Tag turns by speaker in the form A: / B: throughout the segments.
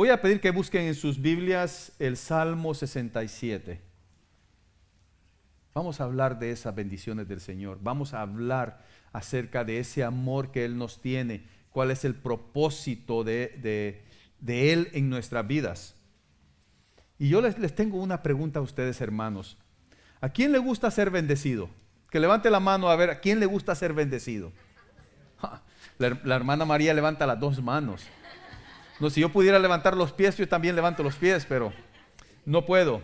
A: voy a pedir que busquen en sus Biblias el Salmo 67. Vamos a hablar de esas bendiciones del Señor. Vamos a hablar acerca de ese amor que Él nos tiene. Cuál es el propósito de Él en nuestras vidas. Y yo les tengo una pregunta a ustedes, hermanos. ¿A quién le gusta ser bendecido? Que levante la mano a ver, ¿a quién le gusta ser bendecido? La hermana María levanta las dos manos. No, si yo pudiera levantar los pies, yo también levanto los pies, pero no puedo.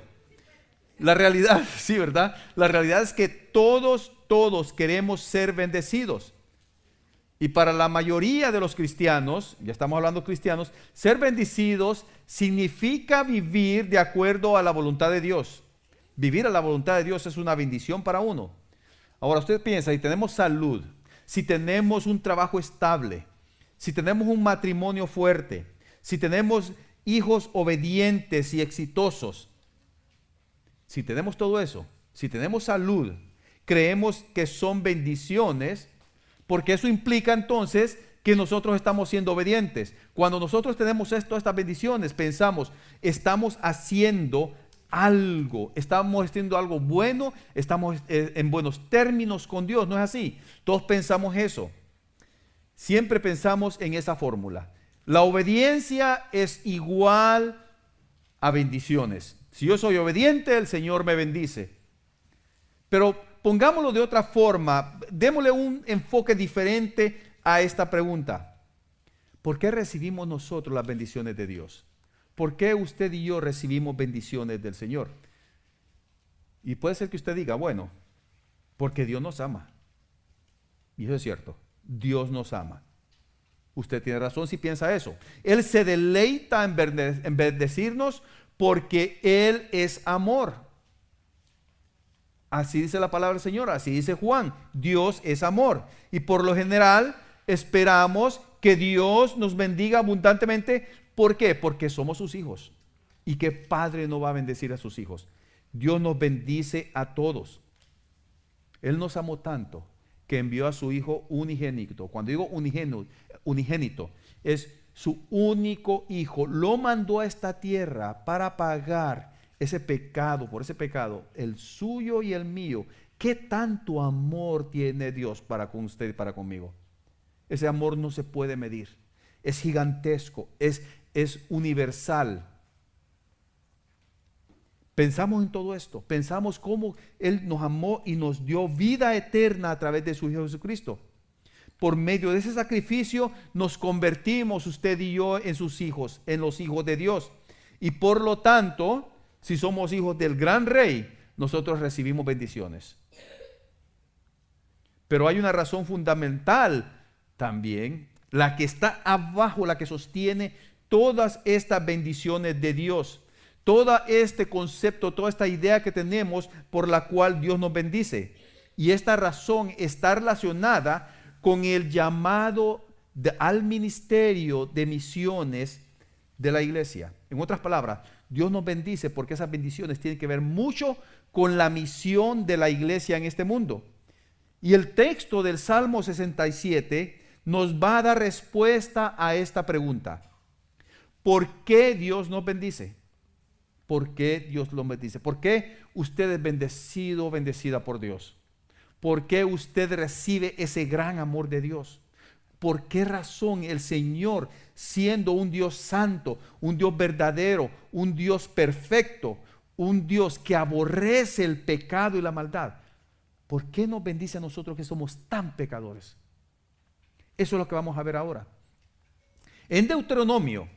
A: La realidad, sí, ¿verdad? La realidad es que todos queremos ser bendecidos. Y para la mayoría de los cristianos, ya estamos hablando de cristianos, ser bendecidos significa vivir de acuerdo a la voluntad de Dios. Vivir a la voluntad de Dios es una bendición para uno. Ahora usted piensa, si tenemos salud, si tenemos un trabajo estable, si tenemos un matrimonio fuerte, si tenemos hijos obedientes y exitosos, si tenemos todo eso, si tenemos salud, creemos que son bendiciones, porque eso implica entonces que nosotros estamos siendo obedientes. Cuando nosotros tenemos todas estas bendiciones, pensamos, estamos haciendo algo, estamos haciendo algo bueno, estamos en buenos términos con Dios, ¿no es así? Todos pensamos eso. Siempre pensamos en esa fórmula. La obediencia es igual a bendiciones. Si yo soy obediente, el Señor me bendice. Pero pongámoslo de otra forma, démosle un enfoque diferente a esta pregunta. ¿Por qué recibimos nosotros las bendiciones de Dios? ¿Por qué usted y yo recibimos bendiciones del Señor? Y puede ser que usted diga, bueno, porque Dios nos ama. Y eso es cierto, Dios nos ama. Usted tiene razón si piensa eso. Él se deleita en bendecirnos porque Él es amor. Así dice la palabra del Señor, así dice Juan. Dios es amor. Y por lo general esperamos que Dios nos bendiga abundantemente. ¿Por qué? Porque somos sus hijos. ¿Y qué padre no va a bendecir a sus hijos? Dios nos bendice a todos. Él nos amó tanto que envió a su Hijo unigénito. Cuando digo unigénito, es su único Hijo. Lo mandó a esta tierra para pagar ese pecado, por ese pecado, el suyo y el mío. ¿Qué tanto amor tiene Dios para con usted y para conmigo? Ese amor no se puede medir. Es gigantesco, es universal. Pensamos en todo esto, pensamos cómo Él nos amó y nos dio vida eterna a través de su Hijo Jesucristo. Por medio de ese sacrificio nos convertimos usted y yo en sus hijos, en los hijos de Dios. Y por lo tanto, si somos hijos del gran Rey, nosotros recibimos bendiciones. Pero hay una razón fundamental también, la que está abajo, la que sostiene todas estas bendiciones de Dios. Todo este concepto, toda esta idea que tenemos por la cual Dios nos bendice. Y esta razón está relacionada con el llamado al ministerio de misiones de la iglesia. En otras palabras, Dios nos bendice porque esas bendiciones tienen que ver mucho con la misión de la iglesia en este mundo. Y el texto del Salmo 67 nos va a dar respuesta a esta pregunta. ¿Por qué Dios nos bendice? ¿Por qué Dios los bendice? ¿Por qué usted es bendecido o bendecida por Dios? ¿Por qué usted recibe ese gran amor de Dios? ¿Por qué razón el Señor, siendo un Dios santo, un Dios verdadero, un Dios perfecto, un Dios que aborrece el pecado y la maldad, por qué nos bendice a nosotros que somos tan pecadores? Eso es lo que vamos a ver ahora. En Deuteronomio,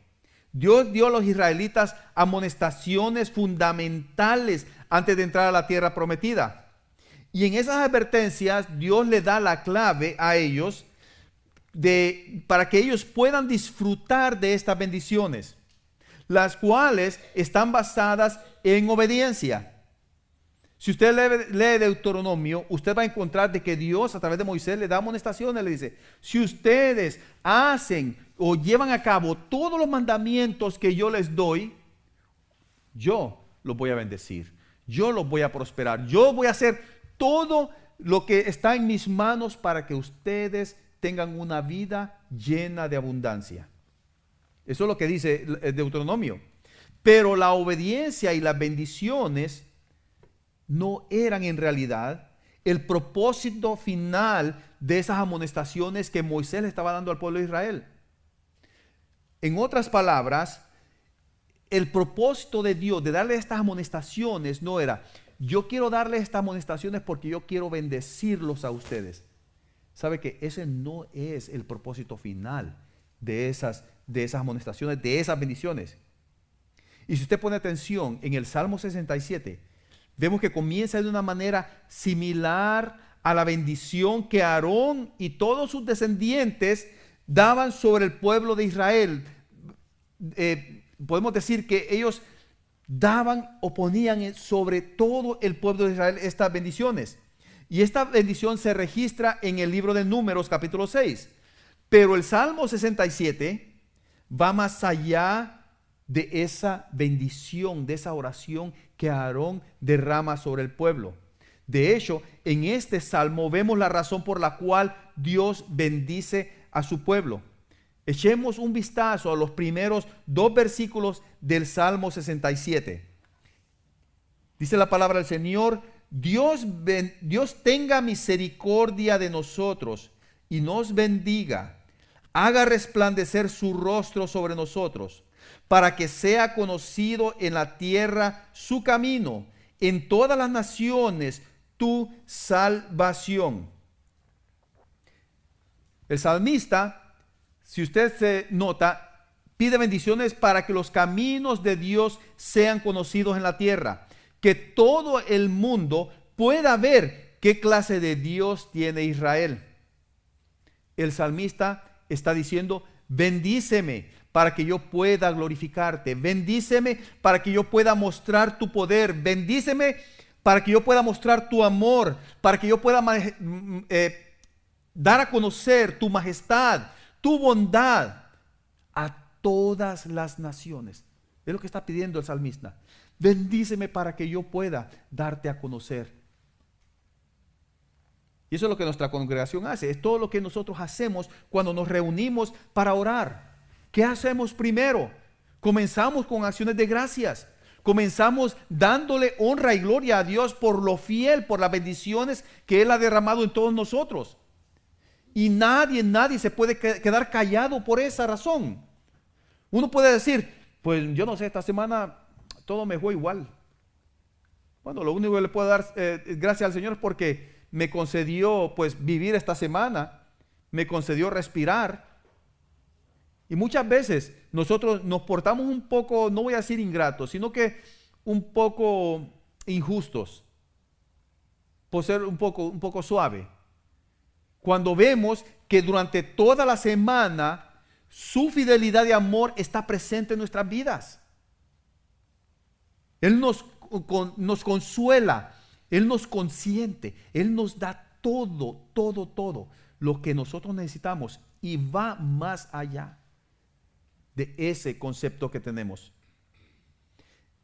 A: Dios dio a los israelitas amonestaciones fundamentales antes de entrar a la tierra prometida. Y en esas advertencias Dios le da la clave a ellos para que ellos puedan disfrutar de estas bendiciones, las cuales están basadas en obediencia. Si usted lee Deuteronomio, usted va a encontrar de que Dios a través de Moisés le da amonestaciones, le dice, si ustedes hacen o llevan a cabo todos los mandamientos que yo les doy, yo los voy a bendecir, yo los voy a prosperar, yo voy a hacer todo lo que está en mis manos para que ustedes tengan una vida llena de abundancia. Eso es lo que dice el Deuteronomio. Pero la obediencia y las bendiciones no eran en realidad el propósito final de esas amonestaciones que Moisés le estaba dando al pueblo de Israel. En otras palabras, el propósito de Dios de darle estas amonestaciones no era: yo quiero darles estas amonestaciones porque yo quiero bendecirlos a ustedes. ¿Sabe que ese no es el propósito final de esas amonestaciones, de esas bendiciones? Y si usted pone atención en el Salmo 67, vemos que comienza de una manera similar a la bendición que Aarón y todos sus descendientes daban sobre el pueblo de Israel. Podemos decir que ellos daban o ponían sobre todo el pueblo de Israel estas bendiciones. Y esta bendición se registra en el libro de Números, capítulo 6. Pero el Salmo 67 va más allá de esa bendición, de esa oración que Aarón derrama sobre el pueblo. De hecho, en este salmo vemos la razón por la cual Dios bendice a su pueblo. Echemos un vistazo a los primeros 2 versículos del Salmo 67. Dice la palabra del Señor: Dios tenga misericordia de nosotros y nos bendiga, haga resplandecer su rostro sobre nosotros, para que sea conocido en la tierra su camino, en todas las naciones tu salvación. El salmista, si usted se nota, pide bendiciones para que los caminos de Dios sean conocidos en la tierra, que todo el mundo pueda ver qué clase de Dios tiene Israel. El salmista está diciendo: bendíceme para que yo pueda glorificarte, bendíceme para que yo pueda mostrar tu poder, bendíceme para que yo pueda mostrar tu amor, para que yo pueda dar a conocer tu majestad, tu bondad a todas las naciones. Es lo que está pidiendo el salmista. Bendíceme para que yo pueda darte a conocer. Y eso es lo que nuestra congregación hace. Es todo lo que nosotros hacemos cuando nos reunimos para orar. ¿Qué hacemos primero? Comenzamos con acciones de gracias. Comenzamos dándole honra y gloria a Dios por lo fiel, por las bendiciones que Él ha derramado en todos nosotros. Y nadie se puede quedar callado por esa razón. Uno puede decir: pues yo no sé, esta semana todo me fue igual. Bueno, lo único que le puedo dar gracias al Señor es porque me concedió pues vivir esta semana, me concedió respirar. Y muchas veces nosotros nos portamos un poco, no voy a decir ingratos, sino que un poco injustos, por ser un poco suave. Cuando vemos que durante toda la semana su fidelidad y amor está presente en nuestras vidas. Él nos consuela, Él nos consiente, Él nos da todo lo que nosotros necesitamos, y va más allá de ese concepto que tenemos.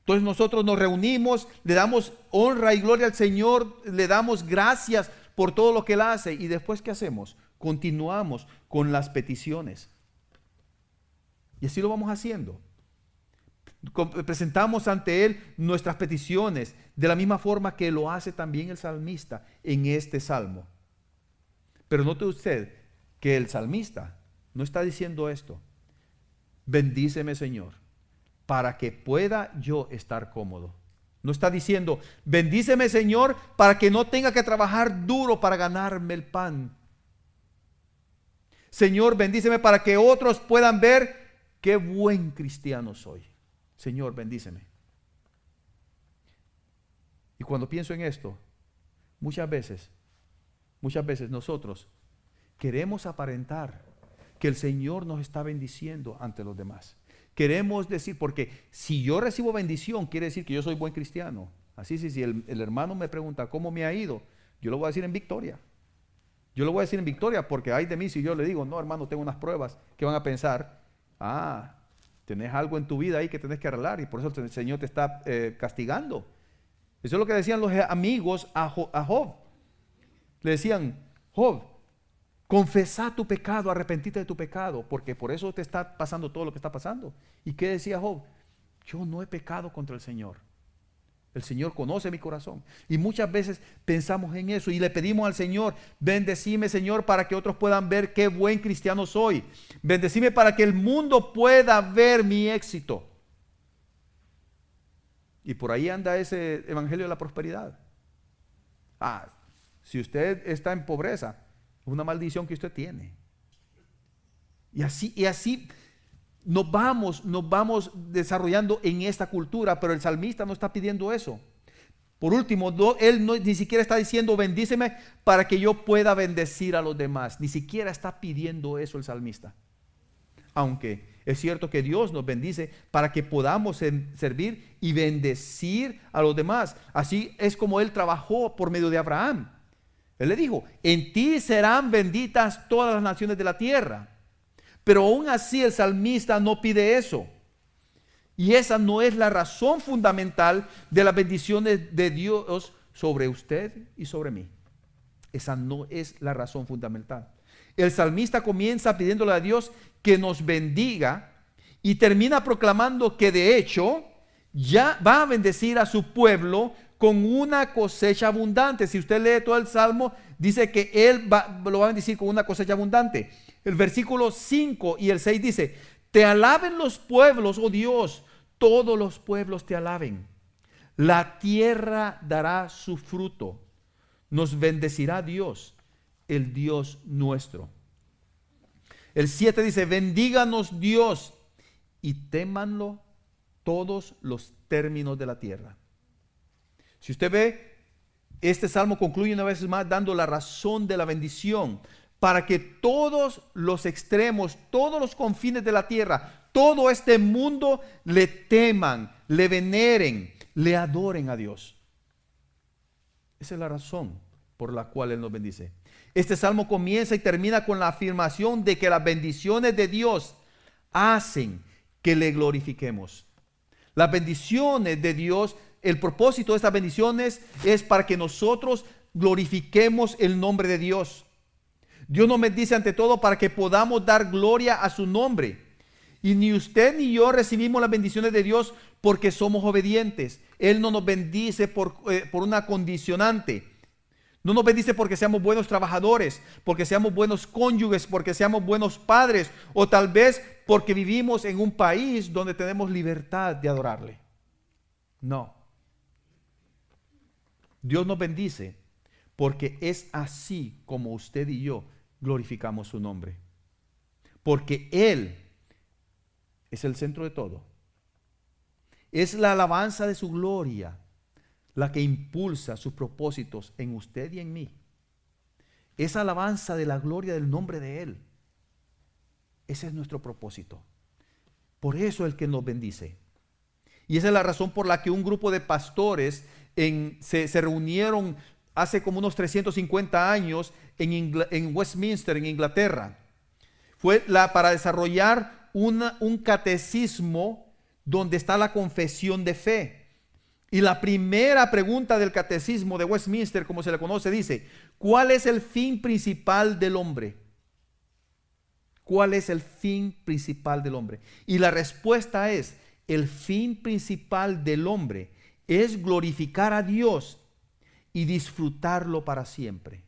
A: Entonces nosotros nos reunimos, le damos honra y gloria al Señor, le damos gracias por todo lo que Él hace, y después ¿qué hacemos? Continuamos con las peticiones. Y así lo vamos haciendo. Presentamos ante Él nuestras peticiones de la misma forma que lo hace también el salmista en este salmo. Pero note usted que el salmista no está diciendo esto: bendíceme, Señor, para que pueda yo estar cómodo. No está diciendo: bendíceme, Señor, para que no tenga que trabajar duro para ganarme el pan. Señor, bendíceme para que otros puedan ver qué buen cristiano soy. Señor, bendíceme. Y cuando pienso en esto, muchas veces nosotros queremos aparentar que el Señor nos está bendiciendo ante los demás. Queremos decir, porque si yo recibo bendición, quiere decir que yo soy buen cristiano. Así, si el hermano me pregunta cómo me ha ido, yo lo voy a decir en victoria. Yo lo voy a decir en victoria, porque hay de mí si yo le digo: no, hermano, tengo unas pruebas, que van a pensar: tenés algo en tu vida ahí que tenés que arreglar, y por eso el Señor te está castigando. Eso es lo que decían los amigos a Job. Le decían: Job, Confesá tu pecado, arrepentite de tu pecado, porque por eso te está pasando todo lo que está pasando. ¿Y qué decía Job? Yo no he pecado contra el Señor. El Señor conoce mi corazón. Y muchas veces pensamos en eso y le pedimos al Señor, bendecime, Señor, para que otros puedan ver qué buen cristiano soy. Bendecime para que el mundo pueda ver mi éxito. Y por ahí anda ese evangelio de la prosperidad. Si usted está en pobreza, es una maldición que usted tiene. Y así nos vamos desarrollando en esta cultura, pero el salmista no está pidiendo eso. Por último, él ni siquiera está diciendo bendíceme para que yo pueda bendecir a los demás. Ni siquiera está pidiendo eso el salmista. Aunque es cierto que Dios nos bendice para que podamos servir y bendecir a los demás. Así es como Él trabajó por medio de Abraham. Él le dijo, en ti serán benditas todas las naciones de la tierra. Pero aún así el salmista no pide eso. Y esa no es la razón fundamental de las bendiciones de Dios sobre usted y sobre mí. Esa no es la razón fundamental. El salmista comienza pidiéndole a Dios que nos bendiga y termina proclamando que de hecho ya va a bendecir a su pueblo con una cosecha abundante. Si usted lee todo el Salmo, dice que Él lo va a bendecir con una cosecha abundante. El versículo 5 y el 6 dice, te alaben los pueblos, oh Dios, todos los pueblos te alaben. La tierra dará su fruto. Nos bendecirá Dios, el Dios nuestro. El 7 dice, bendíganos Dios y témanlo todos los términos de la tierra. Si usted ve, este salmo concluye una vez más dando la razón de la bendición para que todos los extremos, todos los confines de la tierra, todo este mundo le teman, le veneren, le adoren a Dios. Esa es la razón por la cual Él nos bendice. Este salmo comienza y termina con la afirmación de que las bendiciones de Dios hacen que le glorifiquemos. Las bendiciones de Dios, el propósito de estas bendiciones es para que nosotros glorifiquemos el nombre de Dios. Dios nos bendice ante todo para que podamos dar gloria a su nombre. Y ni usted ni yo recibimos las bendiciones de Dios porque somos obedientes. Él no nos bendice por una condicionante. No nos bendice porque seamos buenos trabajadores, porque seamos buenos cónyuges, porque seamos buenos padres, o tal vez porque vivimos en un país donde tenemos libertad de adorarle. No. Dios nos bendice porque es así como usted y yo glorificamos su nombre. Porque Él es el centro de todo. Es la alabanza de su gloria la que impulsa sus propósitos en usted y en mí. Esa alabanza de la gloria del nombre de Él. Ese es nuestro propósito. Por eso es el que nos bendice. Y esa es la razón por la que un grupo de pastores se reunieron hace como unos 350 años en Westminster, en Inglaterra. Fue para desarrollar un catecismo donde está la confesión de fe. Y la primera pregunta del catecismo de Westminster, como se le conoce, dice, ¿cuál es el fin principal del hombre? ¿Cuál es el fin principal del hombre? Y la respuesta es, el fin principal del hombre es glorificar a Dios y disfrutarlo para siempre.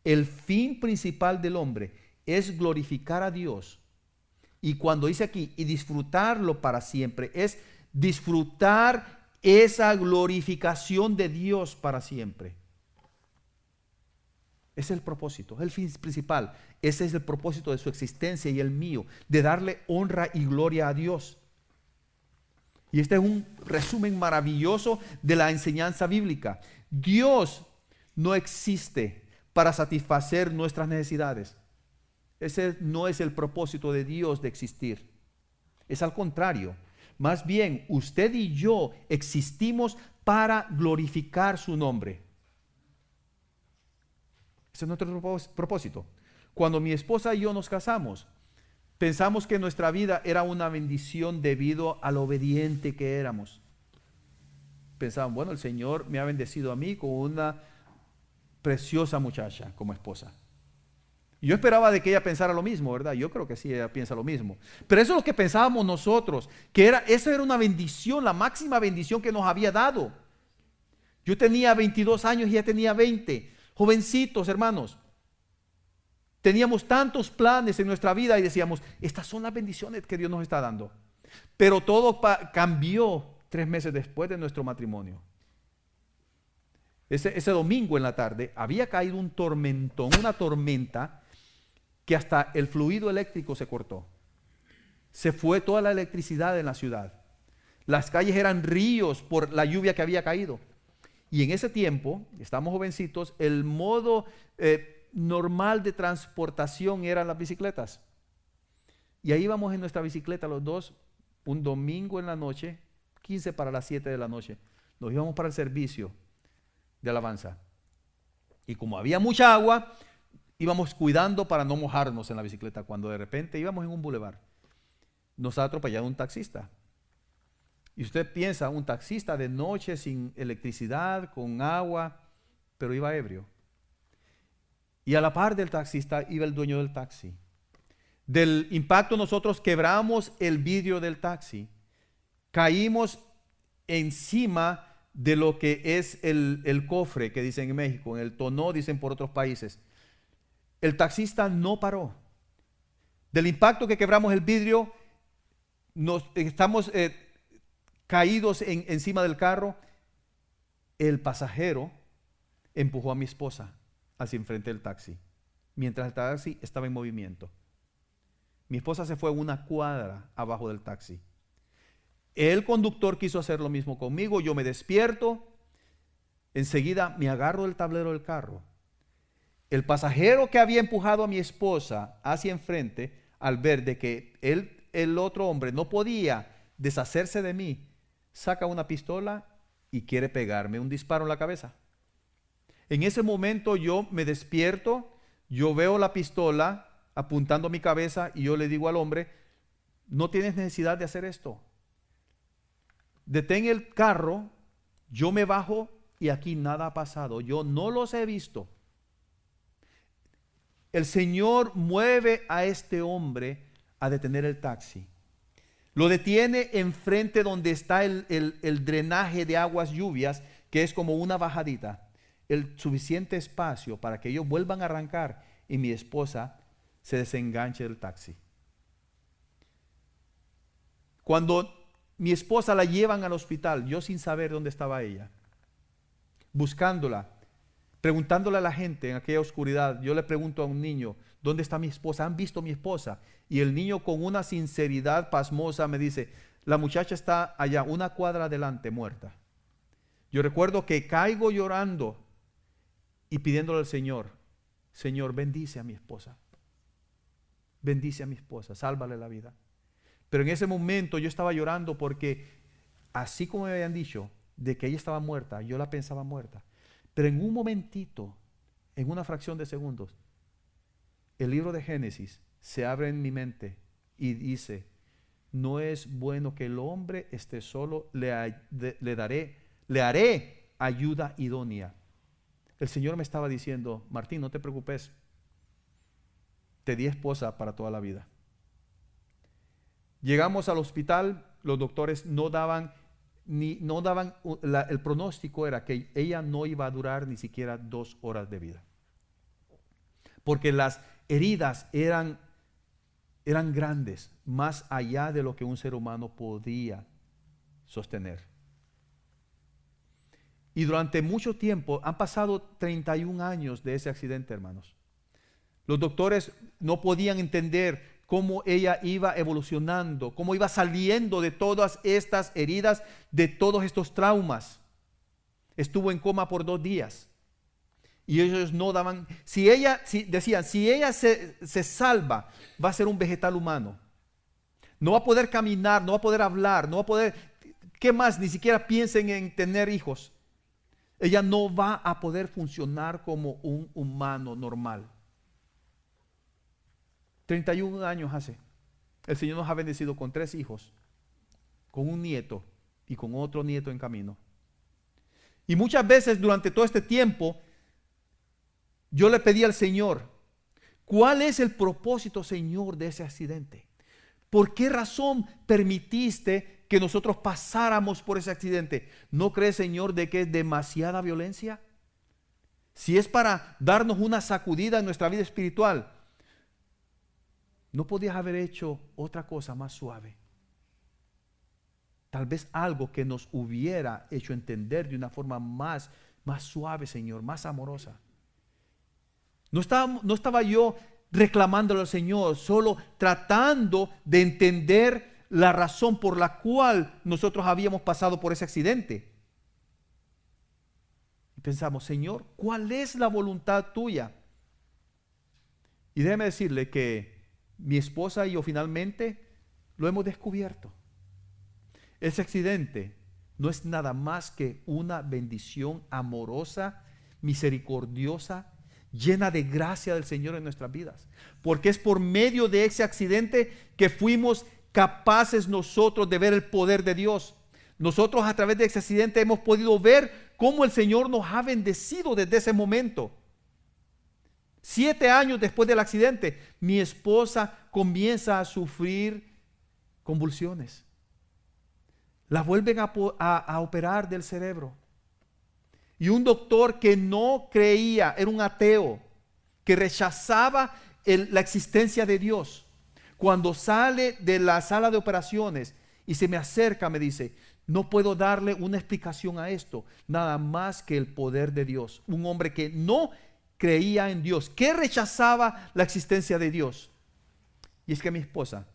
A: El fin principal del hombre es glorificar a Dios. Y cuando dice aquí, y disfrutarlo para siempre, es disfrutar esa glorificación de Dios para siempre. Ese es el propósito, es el fin principal. Ese es el propósito de su existencia y el mío, de darle honra y gloria a Dios. Y este es un resumen maravilloso de la enseñanza bíblica. Dios no existe para satisfacer nuestras necesidades. Ese no es el propósito de Dios de existir. Es al contrario. Más bien, usted y yo existimos para glorificar su nombre. Ese es nuestro propósito. Cuando mi esposa y yo nos casamos, pensamos que nuestra vida era una bendición debido a lo obediente que éramos. Pensaban, bueno, el Señor me ha bendecido a mí con una preciosa muchacha como esposa. Yo esperaba de que ella pensara lo mismo, ¿verdad? Yo creo que sí, ella piensa lo mismo. Pero eso es lo que pensábamos nosotros, que esa era una bendición, la máxima bendición que nos había dado. Yo tenía 22 años y ella tenía 20. Jovencitos, hermanos. Teníamos tantos planes en nuestra vida y decíamos, estas son las bendiciones que Dios nos está dando. Pero todo cambió 3 meses después de nuestro matrimonio. Ese domingo en la tarde había caído un tormentón, una tormenta, que hasta el fluido eléctrico se cortó. Se fue toda la electricidad en la ciudad. Las calles eran ríos por la lluvia que había caído. Y en ese tiempo, estamos jovencitos, el modo normal de transportación eran las bicicletas. Y ahí íbamos en nuestra bicicleta los dos, un domingo en la noche, 15 para las 7 de la noche. Nos íbamos para el servicio de alabanza. Y como había mucha agua, íbamos cuidando para no mojarnos en la bicicleta. Cuando de repente íbamos en un bulevar, nos ha atropellado un taxista. Y usted piensa, un taxista de noche sin electricidad, con agua, pero iba ebrio. Y a la par del taxista iba el dueño del taxi. Del impacto nosotros quebramos el vidrio del taxi. Caímos encima de lo que es el cofre que dicen en México, en el tonneau dicen por otros países. El taxista no paró. Del impacto que quebramos el vidrio, estamos caídos encima del carro. El pasajero empujó a mi esposa hacia enfrente del taxi, mientras el taxi estaba en movimiento. Mi esposa se fue una cuadra abajo del taxi. El conductor quiso hacer lo mismo conmigo. Yo me despierto. Enseguida me agarro del tablero del carro. El pasajero que había empujado a mi esposa hacia enfrente, al ver de que el otro hombre no podía deshacerse de mí, saca una pistola y quiere pegarme un disparo en la cabeza. En ese momento yo me despierto, yo veo la pistola apuntando a mi cabeza y yo le digo al hombre, no tienes necesidad de hacer esto. Detén el carro, yo me bajo y aquí nada ha pasado. Yo no los he visto. El Señor mueve a este hombre a detener el taxi. Lo detiene enfrente donde está el drenaje de aguas lluvias, que es como una bajadita. El suficiente espacio para que ellos vuelvan a arrancar y mi esposa se desenganche del taxi. Cuando mi esposa la llevan al hospital, yo sin saber dónde estaba ella, buscándola, preguntándole a la gente en aquella oscuridad, yo le pregunto a un niño, ¿dónde está mi esposa? ¿Han visto a mi esposa? Y el niño con una sinceridad pasmosa me dice, la muchacha está allá, una cuadra adelante, muerta. Yo recuerdo que caigo llorando y pidiéndole al Señor, Señor, bendice a mi esposa. Bendice a mi esposa, sálvale la vida. Pero en ese momento yo estaba llorando porque así como me habían dicho de que ella estaba muerta, yo la pensaba muerta. Pero en un momentito, en una fracción de segundos, el libro de Génesis se abre en mi mente y dice, no es bueno que el hombre esté solo, le haré ayuda idónea. El Señor me estaba diciendo, Martín, no te preocupes, te di esposa para toda la vida. Llegamos al hospital, los doctores no daban el pronóstico era que ella no iba a durar ni siquiera 2 horas de vida. Porque las heridas eran grandes, más allá de lo que un ser humano podía sostener. Y durante mucho tiempo, han pasado 31 años de ese accidente, hermanos. Los doctores no podían entender cómo ella iba evolucionando, cómo iba saliendo de todas estas heridas, de todos estos traumas. Estuvo en coma por 2 días. Y ellos no daban, decían, si ella se salva, va a ser un vegetal humano. No va a poder caminar, no va a poder hablar, no va a poder, ¿qué más? Ni siquiera piensen en tener hijos. Ella no va a poder funcionar como un humano normal. 31 años hace. El Señor nos ha bendecido con 3 hijos, con un nieto y con otro nieto en camino. Y muchas veces durante todo este tiempo, yo le pedí al Señor, ¿cuál es el propósito, Señor, de ese accidente? ¿Por qué razón permitiste que nosotros pasáramos por ese accidente? ¿No crees, Señor, de que es demasiada violencia? Si es para darnos una sacudida en nuestra vida espiritual, ¿no podías haber hecho otra cosa más suave? Tal vez algo que nos hubiera hecho entender de una forma más suave, Señor, más amorosa. No estaba yo reclamándole al Señor, solo tratando de entender la razón por la cual nosotros habíamos pasado por ese accidente. Y pensamos, Señor, ¿cuál es la voluntad tuya? Y déjeme decirle que mi esposa y yo finalmente lo hemos descubierto. Ese accidente no es nada más que una bendición amorosa, misericordiosa, llena de gracia del Señor en nuestras vidas. Porque es por medio de ese accidente que fuimos capaces nosotros de ver el poder de Dios. Nosotros a través de ese accidente hemos podido ver cómo el Señor nos ha bendecido desde ese momento. 7 años después del accidente, mi esposa comienza a sufrir convulsiones. La vuelven a operar del cerebro. Y un doctor que no creía, era un ateo, que rechazaba la existencia de Dios. Cuando sale de la sala de operaciones y se me acerca, me dice, no puedo darle una explicación a esto, nada más que el poder de Dios. Un hombre que no creía en Dios, que rechazaba la existencia de Dios. Y es que mi esposa,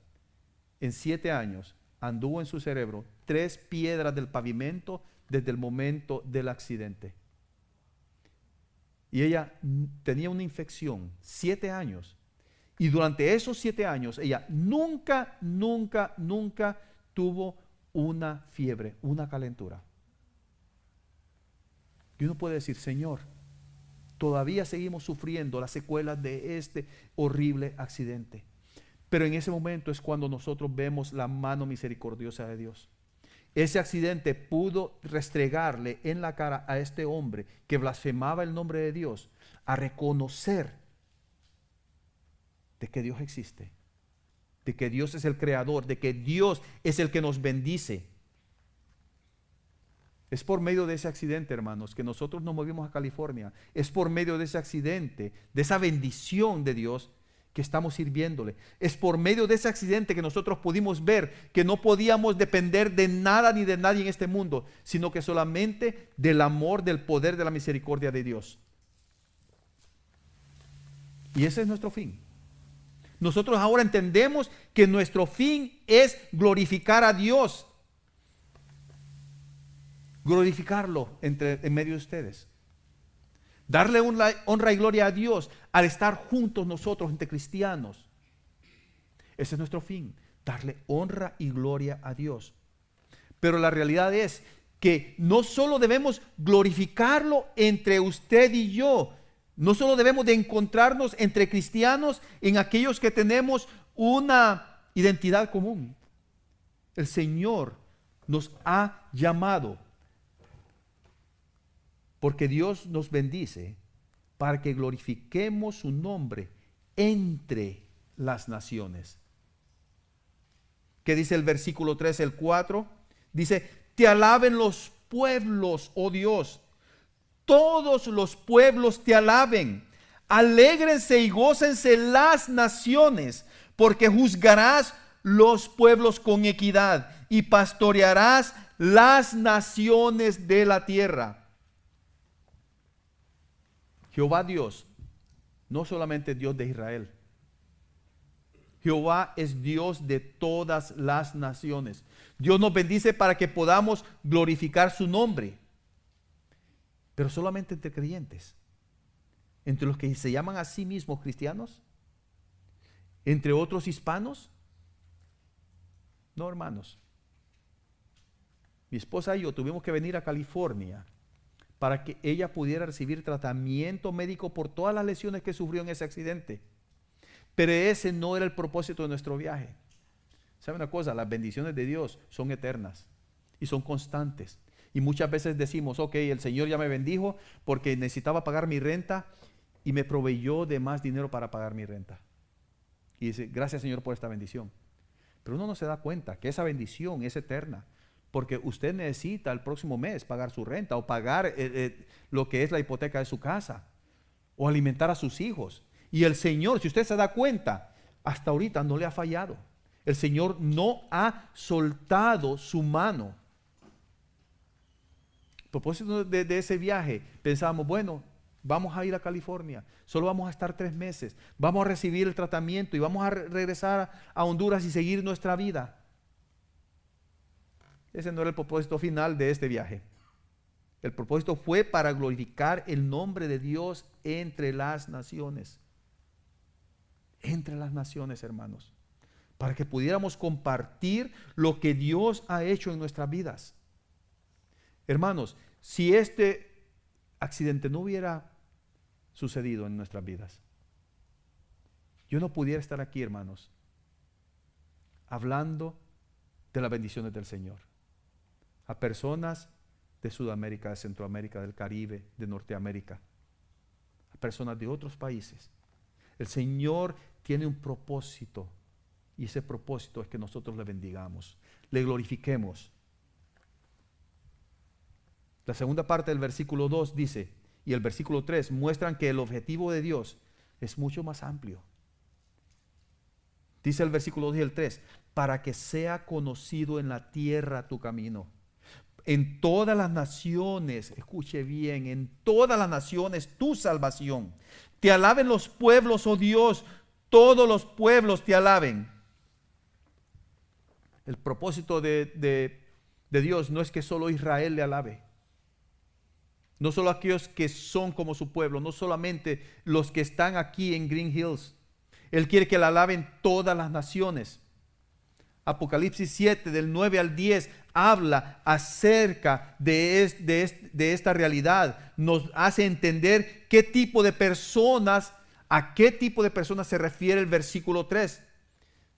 A: en 7 años, anduvo en su cerebro 3 piedras del pavimento desde el momento del accidente. Y ella tenía una infección, 7 años. Y durante esos 7 años, ella nunca tuvo una fiebre, una calentura. Y uno puede decir, Señor, todavía seguimos sufriendo las secuelas de este horrible accidente. Pero en ese momento es cuando nosotros vemos la mano misericordiosa de Dios. Ese accidente pudo restregarle en la cara a este hombre que blasfemaba el nombre de Dios, a reconocer de que Dios existe, de que Dios es el creador, de que Dios es el que nos bendice. Es por medio de ese accidente, hermanos, que nosotros nos movimos a California. Es por medio de ese accidente, de esa bendición de Dios, que estamos sirviéndole. Es por medio de ese accidente que nosotros pudimos ver que no podíamos depender de nada ni de nadie en este mundo, sino que solamente del amor, del poder, de la misericordia de Dios. Y ese es nuestro fin. Nosotros ahora entendemos que nuestro fin es glorificar a Dios. Glorificarlo en medio de ustedes. Darle honra y gloria a Dios al estar juntos nosotros entre cristianos. Ese es nuestro fin, darle honra y gloria a Dios. Pero la realidad es que no solo debemos glorificarlo entre usted y yo, no solo debemos de encontrarnos entre cristianos en aquellos que tenemos una identidad común. El Señor nos ha llamado, porque Dios nos bendice para que glorifiquemos su nombre entre las naciones. ¿Qué dice el versículo 3, el 4? Dice, te alaben los pueblos, oh Dios. Todos los pueblos te alaben. Alégrense y gócense las naciones, porque juzgarás los pueblos con equidad y pastorearás las naciones de la tierra. Jehová Dios, no solamente Dios de Israel. Jehová es Dios de todas las naciones. Dios nos bendice para que podamos glorificar su nombre. Pero solamente entre creyentes. Entre los que se llaman a sí mismos cristianos. Entre otros hispanos. No, hermanos. Mi esposa y yo tuvimos que venir a California para que ella pudiera recibir tratamiento médico por todas las lesiones que sufrió en ese accidente. Pero ese no era el propósito de nuestro viaje. ¿Sabe una cosa? Las bendiciones de Dios son eternas y son constantes. Y muchas veces decimos, ok, el Señor ya me bendijo porque necesitaba pagar mi renta y me proveyó de más dinero para pagar mi renta. Y dice, gracias Señor por esta bendición. Pero uno no se da cuenta que esa bendición es eterna, porque usted necesita el próximo mes pagar su renta o pagar lo que es la hipoteca de su casa o alimentar a sus hijos. Y el Señor, si usted se da cuenta, hasta ahorita no le ha fallado. El Señor no ha soltado su mano. A propósito de ese viaje, pensábamos, bueno, vamos a ir a California, solo vamos a estar 3 meses, vamos a recibir el tratamiento y vamos a regresar a Honduras y seguir nuestra vida. Ese no era el propósito final de este viaje. El propósito fue para glorificar el nombre de Dios entre las naciones. Entre las naciones, hermanos. Para que pudiéramos compartir lo que Dios ha hecho en nuestras vidas. Hermanos, si este accidente no hubiera sucedido en nuestras vidas, yo no pudiera estar aquí, hermanos, hablando de las bendiciones del Señor a personas de Sudamérica, de Centroamérica, del Caribe, de Norteamérica, a personas de otros países. El Señor tiene un propósito, y ese propósito es que nosotros le bendigamos, le glorifiquemos. La segunda parte del versículo 2 dice, y el versículo 3 muestran que el objetivo de Dios es mucho más amplio. Dice el versículo 2 y el 3, para que sea conocido en la tierra tu camino. En todas las naciones, escuche bien, en todas las naciones tu salvación. Te alaben los pueblos, oh Dios, todos los pueblos te alaben. El propósito de Dios no es que solo Israel le alabe. No solo aquellos que son como su pueblo, no solamente los que están aquí en Green Hills. Él quiere que le alaben todas las naciones. Apocalipsis 7, del 9 al 10, habla acerca de esta realidad. Nos hace entender qué tipo de personas, a qué tipo de personas se refiere el versículo 3.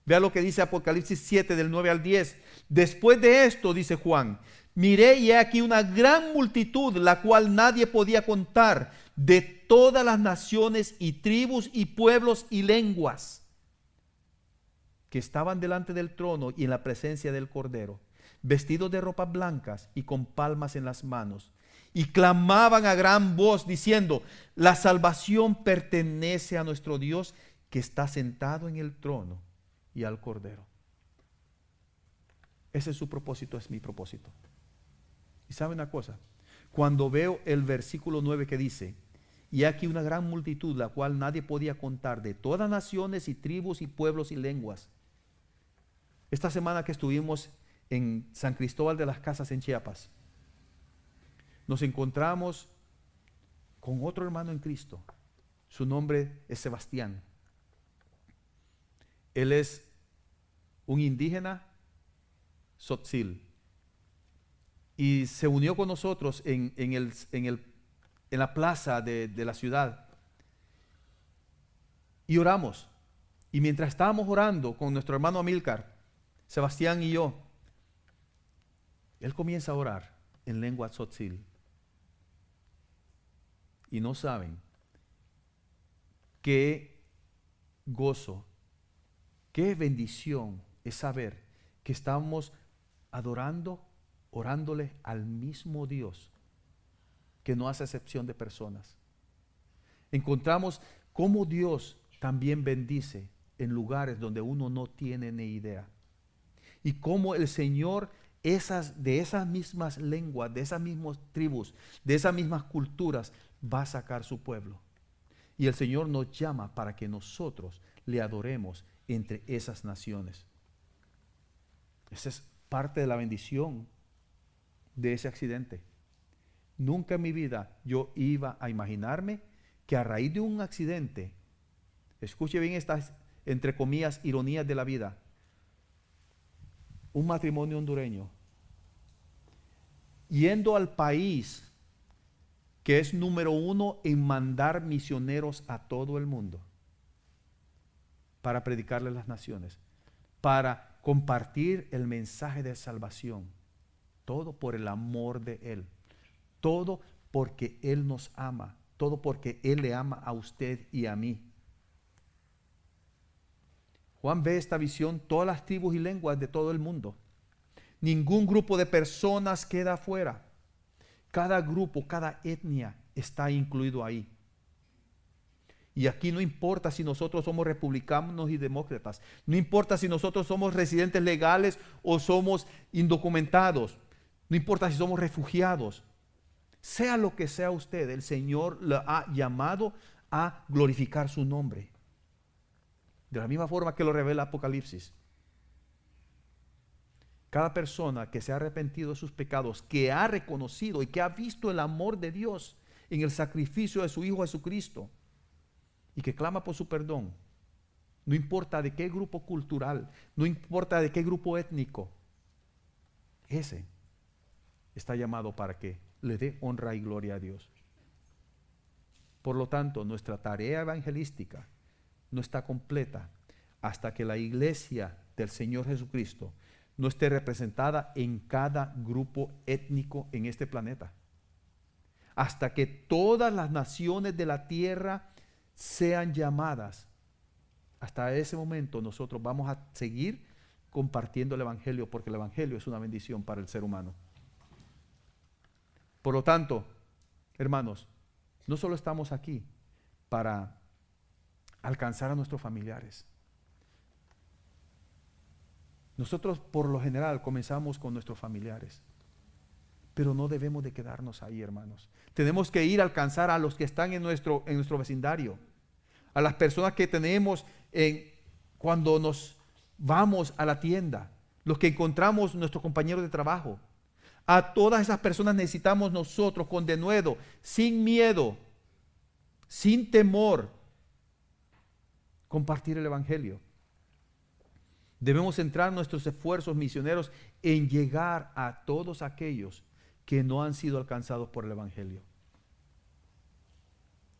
A: Vea lo que dice Apocalipsis 7, del 9 al 10. Después de esto, dice Juan, miré y he aquí una gran multitud, la cual nadie podía contar, de todas las naciones y tribus y pueblos y lenguas, que estaban delante del trono y en la presencia del Cordero, vestidos de ropas blancas y con palmas en las manos, y clamaban a gran voz diciendo, la salvación pertenece a nuestro Dios que está sentado en el trono y al Cordero. Ese es su propósito, es mi propósito. Y sabe una cosa, cuando veo el versículo 9 que dice, y aquí una gran multitud, la cual nadie podía contar, de todas naciones y tribus y pueblos y lenguas. Esta semana que estuvimos en San Cristóbal de las Casas en Chiapas, nos encontramos con otro hermano en Cristo. Su nombre es Sebastián. Él es un indígena tzotzil y se unió con nosotros en la plaza de la ciudad y oramos. Y mientras estábamos orando con nuestro hermano Amílcar, Sebastián y yo, él comienza a orar en lengua tzotzil. Y no saben qué gozo, qué bendición es saber que estamos adorando, orándole al mismo Dios que no hace excepción de personas. Encontramos cómo Dios también bendice en lugares donde uno no tiene ni idea. Y cómo el Señor de esas mismas lenguas, de esas mismas tribus, de esas mismas culturas, va a sacar su pueblo. Y el Señor nos llama para que nosotros le adoremos entre esas naciones. Esa es parte de la bendición de ese accidente. Nunca en mi vida yo iba a imaginarme que a raíz de un accidente, escuche bien estas, entre comillas, ironías de la vida, un matrimonio hondureño, yendo al país que es número 1 en mandar misioneros a todo el mundo para predicarle a las naciones, para compartir el mensaje de salvación, todo por el amor de Él, todo porque Él nos ama Todo porque Él le ama a usted y a mí. Juan ve esta visión, todas las tribus y lenguas de todo el mundo. Ningún grupo de personas queda afuera. Cada grupo, cada etnia está incluido ahí. Y aquí no importa si nosotros somos republicanos y demócratas. No importa si nosotros somos residentes legales o somos indocumentados. No importa si somos refugiados. Sea lo que sea usted, el Señor le ha llamado a glorificar su nombre. De la misma forma que lo revela Apocalipsis. Cada persona que se ha arrepentido de sus pecados, que ha reconocido y que ha visto el amor de Dios en el sacrificio de su Hijo Jesucristo y que clama por su perdón, no importa de qué grupo cultural, no importa de qué grupo étnico, ese está llamado para que le dé honra y gloria a Dios. Por lo tanto, nuestra tarea evangelística no está completa hasta que la iglesia del Señor Jesucristo no esté representada en cada grupo étnico en este planeta. Hasta que todas las naciones de la tierra sean llamadas. Hasta ese momento nosotros vamos a seguir compartiendo el Evangelio, porque el Evangelio es una bendición para el ser humano. Por lo tanto, hermanos, no solo estamos aquí para alcanzar a nuestros familiares. Nosotros por lo general comenzamos con nuestros familiares, pero no debemos de quedarnos ahí, hermanos. Tenemos que ir a alcanzar a los que están en nuestro vecindario, a las personas que tenemos cuando nos vamos a la tienda, los que encontramos nuestros compañeros de trabajo. A todas esas personas necesitamos nosotros con denuedo, sin miedo, sin temor, compartir el Evangelio. Debemos centrar nuestros esfuerzos misioneros en llegar a todos aquellos que no han sido alcanzados por el Evangelio.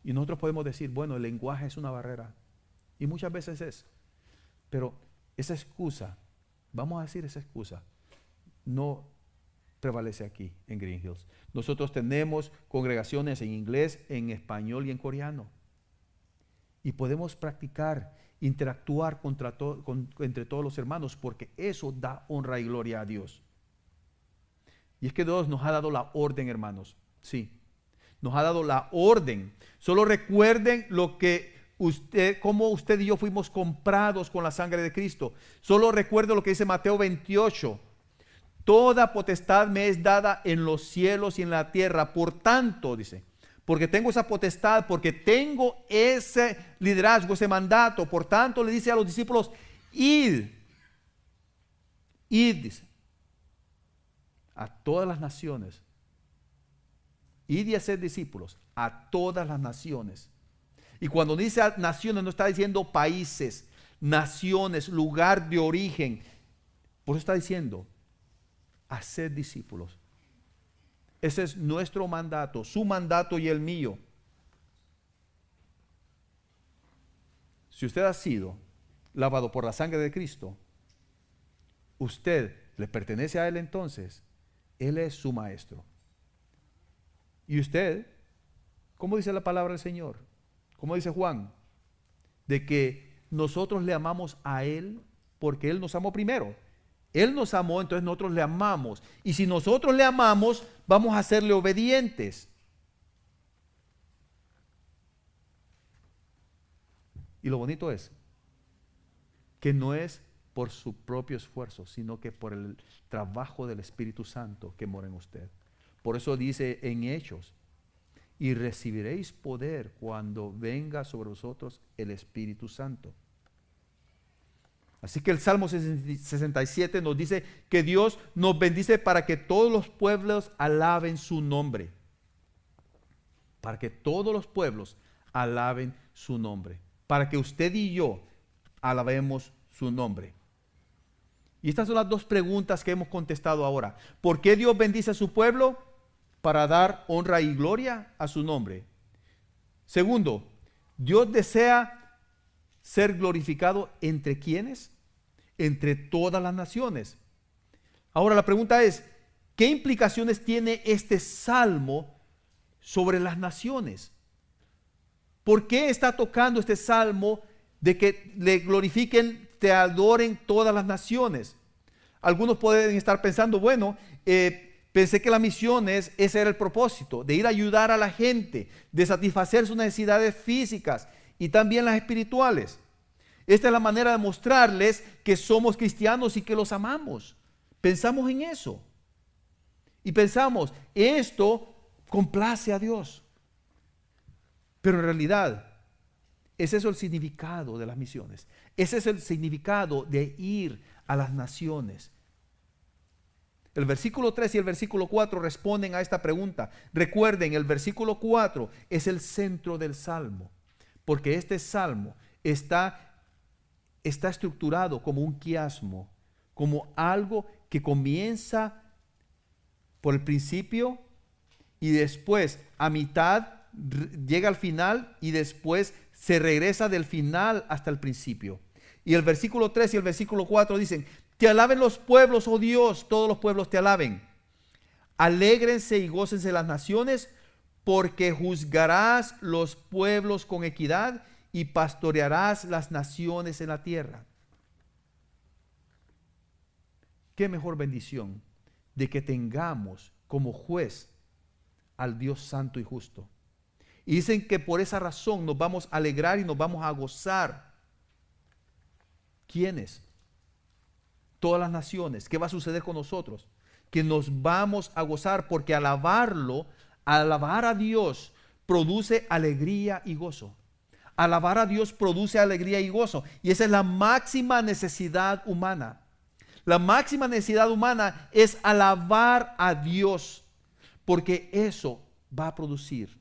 A: Y nosotros podemos decir, bueno, el lenguaje es una barrera. Y muchas veces es. Pero esa excusa, vamos a decir esa excusa, no prevalece aquí en Green Hills. Nosotros tenemos congregaciones en inglés, en español y en coreano. Y podemos practicar, interactuar entre todos los hermanos, porque eso da honra y gloria a Dios. Y es que Dios nos ha dado la orden, hermanos. Sí, nos ha dado la orden. Solo recuerden cómo usted y yo fuimos comprados con la sangre de Cristo. Solo recuerden lo que dice Mateo 28. Toda potestad me es dada en los cielos y en la tierra. Por tanto, dice, porque tengo esa potestad, porque tengo ese liderazgo, ese mandato. Por tanto, le dice a los discípulos, id, dice, a todas las naciones. Id y hacer discípulos a todas las naciones. Y cuando dice naciones, no está diciendo países, naciones, lugar de origen. Por eso está diciendo, hacer discípulos. Ese es nuestro mandato, su mandato y el mío. Si usted ha sido lavado por la sangre de Cristo, usted le pertenece a Él entonces. Él es su maestro. Y usted, ¿cómo dice la palabra del Señor? ¿Cómo dice Juan? De que nosotros le amamos a Él porque Él nos amó primero. Él nos amó, entonces nosotros le amamos. Y si nosotros le amamos, vamos a serle obedientes. Y lo bonito es que no es por su propio esfuerzo, sino que por el trabajo del Espíritu Santo que mora en usted. Por eso dice en Hechos, y recibiréis poder cuando venga sobre vosotros el Espíritu Santo. Así que el Salmo 67 nos dice que Dios nos bendice para que todos los pueblos alaben su nombre. Para que todos los pueblos alaben su nombre. Para que usted y yo alabemos su nombre. Y estas son las dos preguntas que hemos contestado ahora. ¿Por qué Dios bendice a su pueblo? Para dar honra y gloria a su nombre. Segundo, Dios desea ser glorificado ¿entre quiénes? Entre todas las naciones. Ahora la pregunta es, ¿qué implicaciones tiene este salmo sobre las naciones? ¿Por qué está tocando este salmo de que le glorifiquen, te adoren todas las naciones? Algunos pueden estar pensando, bueno, pensé que las misiones, ese era el propósito, de ir a ayudar a la gente, de satisfacer sus necesidades físicas y también las espirituales. Esta es la manera de mostrarles que somos cristianos y que los amamos. Pensamos en eso. Y pensamos, esto complace a Dios. Pero en realidad, ese es el significado de las misiones. Ese es el significado de ir a las naciones. El versículo 3 y el versículo 4 responden a esta pregunta. Recuerden, el versículo 4 es el centro del salmo, porque este salmo está estructurado como un quiasmo, como algo que comienza por el principio y después a mitad llega al final y después se regresa del final hasta el principio. Y el versículo 3 y el versículo 4 dicen: te alaben los pueblos, oh Dios, todos los pueblos te alaben. Alégrense y gócense las naciones, porque juzgarás los pueblos con equidad y pastorearás las naciones en la tierra. Qué mejor bendición de que tengamos como juez al Dios santo y justo. Y dicen que por esa razón nos vamos a alegrar y nos vamos a gozar. ¿Quiénes? Todas las naciones. ¿Qué va a suceder con nosotros? Que nos vamos a gozar, porque alabarlo, alabar a Dios produce alegría y gozo. Alabar a Dios produce alegría y gozo. Y esa es la máxima necesidad humana. La máxima necesidad humana es alabar a Dios, porque eso va a producir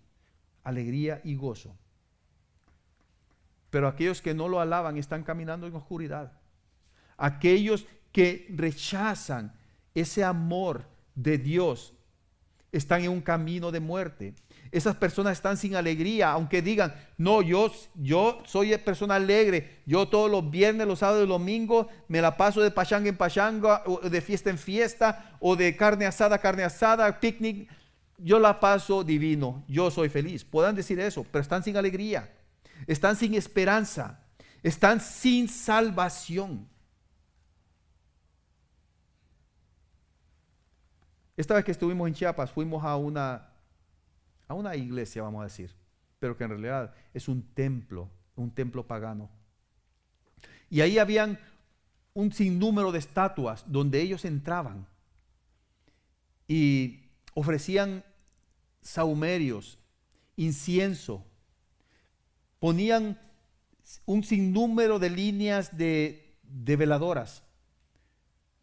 A: alegría y gozo. Pero aquellos que no lo alaban están caminando en oscuridad. Aquellos que rechazan ese amor de Dios están en un camino de muerte. Esas personas están sin alegría, aunque digan, no, yo soy persona alegre, yo todos los viernes, los sábados y los domingos me la paso de pachanga en pachanga, o de fiesta en fiesta, o de carne asada, picnic, yo la paso divino, yo soy feliz. Puedan decir eso, pero están sin alegría, están sin esperanza, están sin salvación. Esta vez que estuvimos en Chiapas, fuimos a una iglesia, vamos a decir, pero que en realidad es un templo pagano. Y ahí habían un sinnúmero de estatuas donde ellos entraban y ofrecían sahumerios, incienso, ponían un sinnúmero de líneas de veladoras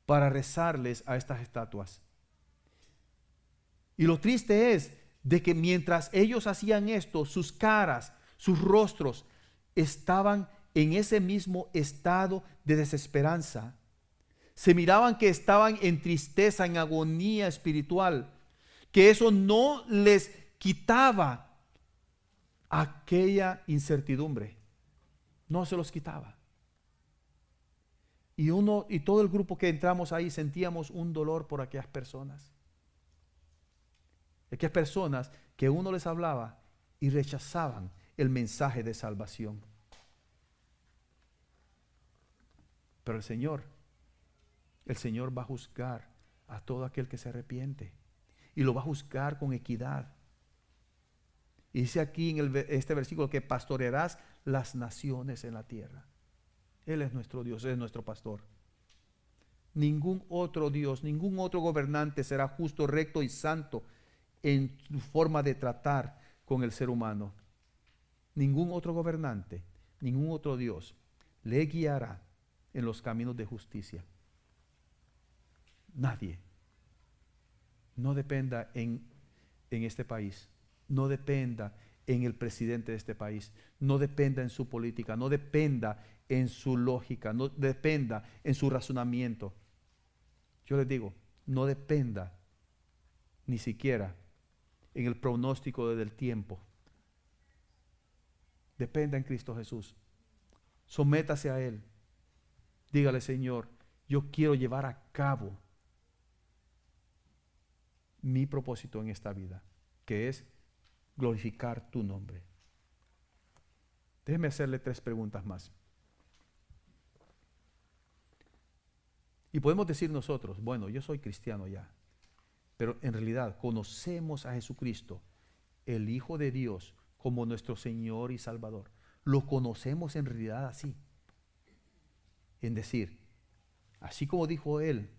A: para rezarles a estas estatuas. Y lo triste es de que mientras ellos hacían esto, sus caras, sus rostros estaban en ese mismo estado de desesperanza. Se miraban que estaban en tristeza, en agonía espiritual, que eso no les quitaba aquella incertidumbre. No se los quitaba. Y todo el grupo que entramos ahí sentíamos un dolor por aquellas personas. Aquellas personas que uno les hablaba y rechazaban el mensaje de salvación. Pero el Señor va a juzgar a todo aquel que se arrepiente. Y lo va a juzgar con equidad. Y dice aquí en este versículo que pastorearás las naciones en la tierra. Él es nuestro Dios, Él es nuestro pastor. Ningún otro Dios, ningún otro gobernante será justo, recto y santo en su forma de tratar con el ser humano. Ningún otro gobernante, ningún otro Dios le guiará en los caminos de justicia. Nadie. No dependa en este país, no dependa en el presidente de este país, no dependa en su política, no dependa en su lógica, no dependa en su razonamiento. Yo les digo, no dependa ni siquiera en el pronóstico del tiempo. Dependa en Cristo Jesús. Sométase a Él. Dígale: Señor, yo quiero llevar a cabo mi propósito en esta vida, que es glorificar tu nombre. Déjeme hacerle 3 preguntas más. Y podemos decir nosotros, bueno, yo soy cristiano ya, pero en realidad conocemos a Jesucristo, el Hijo de Dios, como nuestro Señor y Salvador. Lo conocemos en realidad así. En decir, así como dijo Él,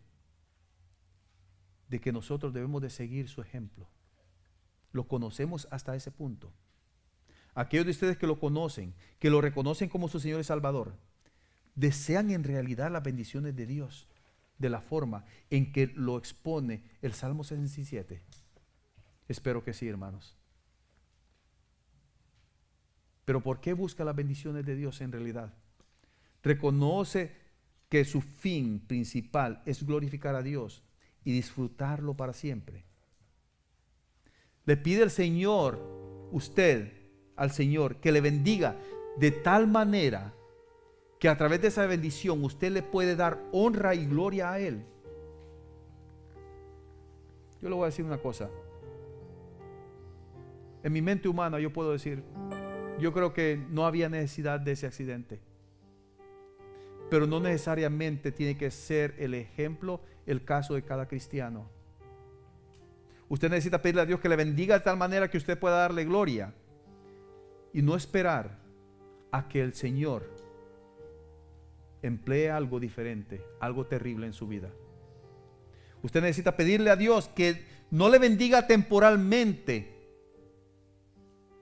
A: de que nosotros debemos de seguir su ejemplo. Lo conocemos hasta ese punto. Aquellos de ustedes que lo conocen, que lo reconocen como su Señor y Salvador, desean en realidad las bendiciones de Dios de la forma en que lo expone el Salmo 67. Espero que sí, hermanos. Pero ¿por qué busca las bendiciones de Dios en realidad? Reconoce que su fin principal es glorificar a Dios y disfrutarlo para siempre. Le pide al Señor, usted, al Señor, que le bendiga de tal manera que a través de esa bendición usted le puede dar honra y gloria a Él. Yo le voy a decir una cosa. En mi mente humana yo puedo decir, yo creo que no había necesidad de ese accidente. Pero no necesariamente tiene que ser el ejemplo, el caso de cada cristiano. Usted necesita pedirle a Dios que le bendiga de tal manera que usted pueda darle gloria y no esperar a que el Señor emplee algo diferente, algo terrible en su vida. Usted necesita pedirle a Dios que no le bendiga temporalmente,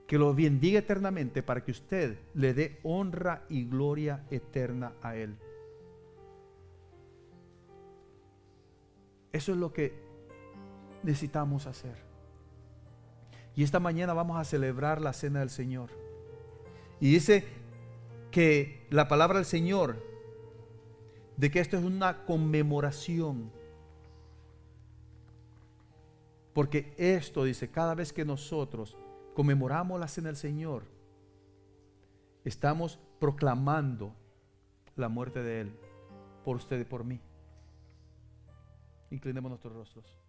A: que lo bendiga eternamente para que usted le dé honra y gloria eterna a Él. Eso es lo que necesitamos hacer. Y esta mañana vamos a celebrar la cena del Señor. Y dice que la palabra del Señor, de que esto es una conmemoración. Porque esto, dice, cada vez que nosotros conmemoramos la cena del Señor, estamos proclamando la muerte de Él por usted y por mí. Inclinemos nuestros rostros.